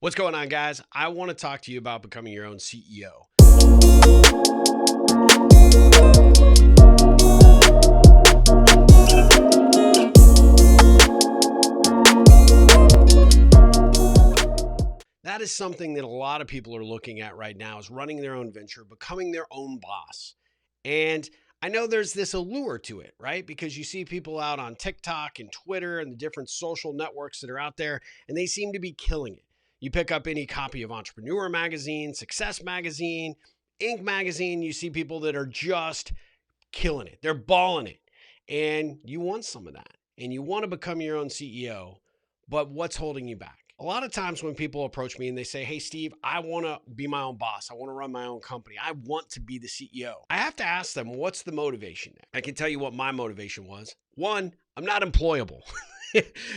What's going on, guys? I want to talk to you about becoming your own CEO. That is something that a lot of people are looking at right now, is running their own venture, becoming their own boss. And I know there's this allure to it, right? Because you see people out on TikTok and Twitter and the different social networks that are out there, and they seem to be killing it. You pick up any copy of Entrepreneur Magazine, Success Magazine, Inc. Magazine, you see people that are just killing it. They're balling it. And you want some of that. And you want to become your own CEO. But what's holding you back? A lot of times when people approach me and they say, hey, Steve, I want to be my own boss. I want to run my own company. I want to be the CEO. I have to ask them, what's the motivation there? I can tell you what my motivation was. One, I'm not employable.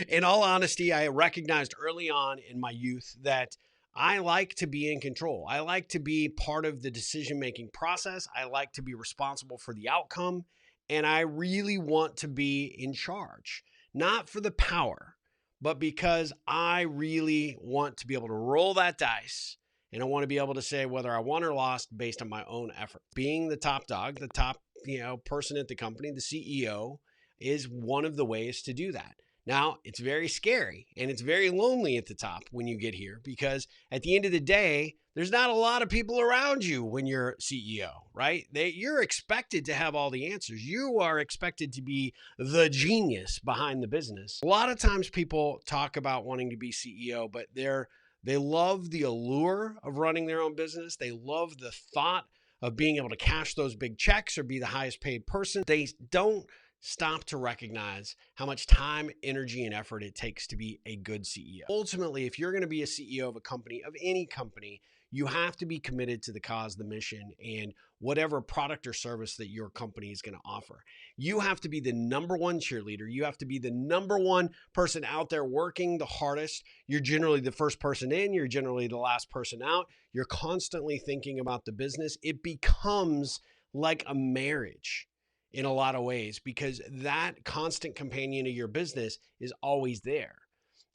In all honesty, I recognized early on in my youth that I like to be in control. I like to be part of the decision-making process. I like to be responsible for the outcome. And I really want to be in charge, not for the power, but because I really want to be able to roll that dice, and I want to be able to say whether I won or lost based on my own effort. Being the top dog, the top, person at the company, the CEO, is one of the ways to do that. Now, it's very scary and it's very lonely at the top when you get here, because at the end of the day, there's not a lot of people around you when you're CEO, right? You're expected to have all the answers. You are expected to be the genius behind the business. A lot of times people talk about wanting to be CEO, but they love the allure of running their own business. They love the thought of being able to cash those big checks or be the highest paid person. They don't stop to recognize how much time, energy, and effort it takes to be a good CEO. Ultimately, if you're going to be a CEO of a company, of any company, you have to be committed to the cause, the mission, and whatever product or service that your company is going to offer. You have to be the number one cheerleader. You have to be the number one person out there working the hardest. You're generally the first person in. You're generally the last person out. You're constantly thinking about the business. It becomes like a marriage in a lot of ways, because that constant companion of your business is always there.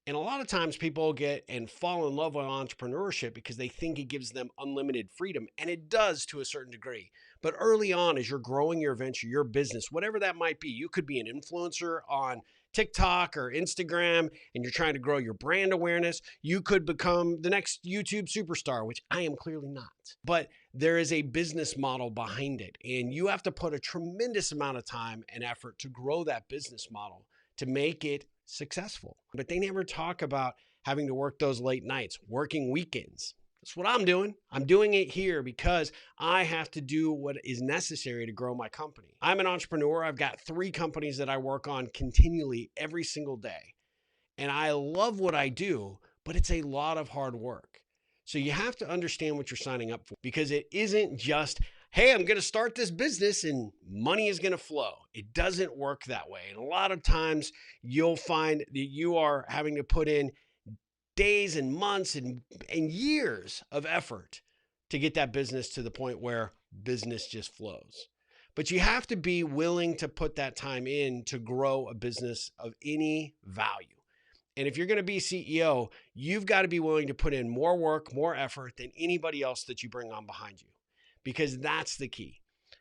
And a lot of times people get and fall in love with entrepreneurship because they think it gives them unlimited freedom, and it does to a certain degree. But early on, as you're growing your venture, your business, whatever that might be, you could be an influencer on TikTok or Instagram, and you're trying to grow your brand awareness. You could become the next YouTube superstar, which I am clearly not. But there is a business model behind it, and you have to put a tremendous amount of time and effort to grow that business model to make it successful. But they never talk about having to work those late nights, working weekends. That's what I'm doing. I'm doing it here because I have to do what is necessary to grow my company. I'm an entrepreneur. I've got 3 companies that I work on continually every single day. And I love what I do, but it's a lot of hard work. So you have to understand what you're signing up for, because it isn't just, hey, I'm going to start this business and money is going to flow. It doesn't work that way. And a lot of times you'll find that you are having to put in days and months and years of effort to get that business to the point where business just flows. But you have to be willing to put that time in to grow a business of any value. And if you're going to be CEO, you've got to be willing to put in more work, more effort than anybody else that you bring on behind you, because that's the key.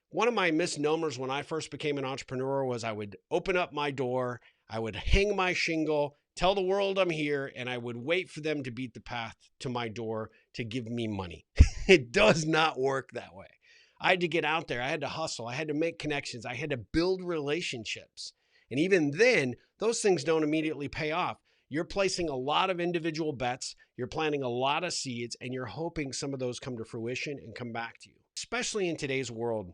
One of my misnomers when I first became an entrepreneur was I would open up my door, I would hang my shingle, tell the world I'm here, and I would wait for them to beat the path to my door to give me money. It does not work that way. I had to get out there. I had to hustle. I had to make connections. I had to build relationships. And even then, those things don't immediately pay off. You're placing a lot of individual bets, you're planting a lot of seeds, and you're hoping some of those come to fruition and come back to you. Especially in today's world,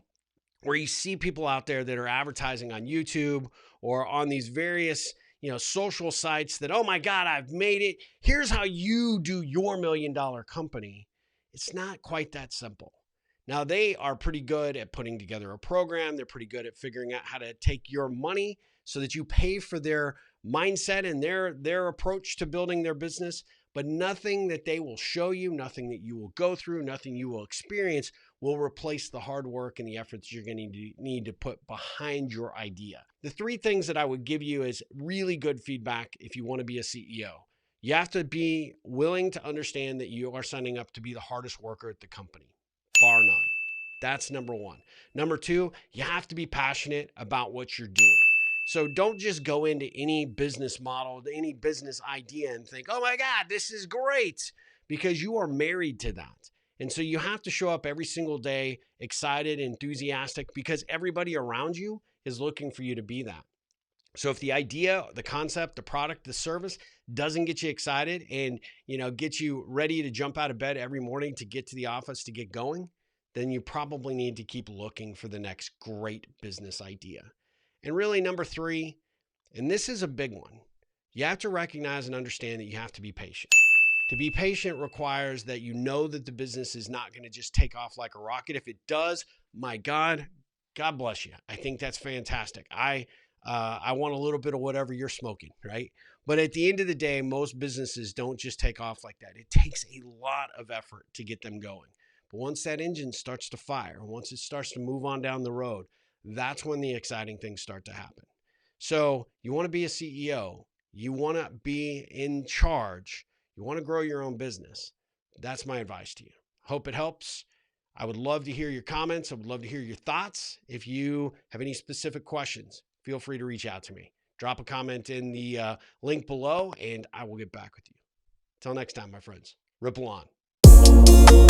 where you see people out there that are advertising on YouTube or on these various social sites that, oh my God, I've made it. Here's how you do your $1 million company. It's not quite that simple. Now, they are pretty good at putting together a program. They're pretty good at figuring out how to take your money so that you pay for their mindset and their approach to building their business. But nothing that they will show you, nothing that you will go through, nothing you will experience will replace the hard work and the efforts you're going to need to put behind your idea. The 3 things that I would give you as really good feedback if you want to be a CEO. You have to be willing to understand that you are signing up to be the hardest worker at the company, bar none. That's number one. Number two, you have to be passionate about what you're doing. So don't just go into any business model, any business idea and think, oh my God, this is great, because you are married to that. And so you have to show up every single day excited, enthusiastic, because everybody around you is looking for you to be that. So if the idea, the concept, the product, the service doesn't get you excited and, get you ready to jump out of bed every morning to get to the office to get going, then you probably need to keep looking for the next great business idea. And really, number three, and this is a big one, you have to recognize and understand that you have to be patient. To be patient requires that you know that the business is not going to just take off like a rocket. If it does, my God, God bless you. I think that's fantastic. I want a little bit of whatever you're smoking, right? But at the end of the day, most businesses don't just take off like that. It takes a lot of effort to get them going. But once that engine starts to fire, once it starts to move on down the road, that's when the exciting things start to happen. So you want to be a CEO, you want to be in charge, you want to grow your own business. That's my advice to you. Hope it helps. I would love to hear your comments. I would love to hear your thoughts. If you have any specific questions, feel free to reach out to me. Drop a comment in the link below, and I will get back with you. Till next time, my friends. Ripple on.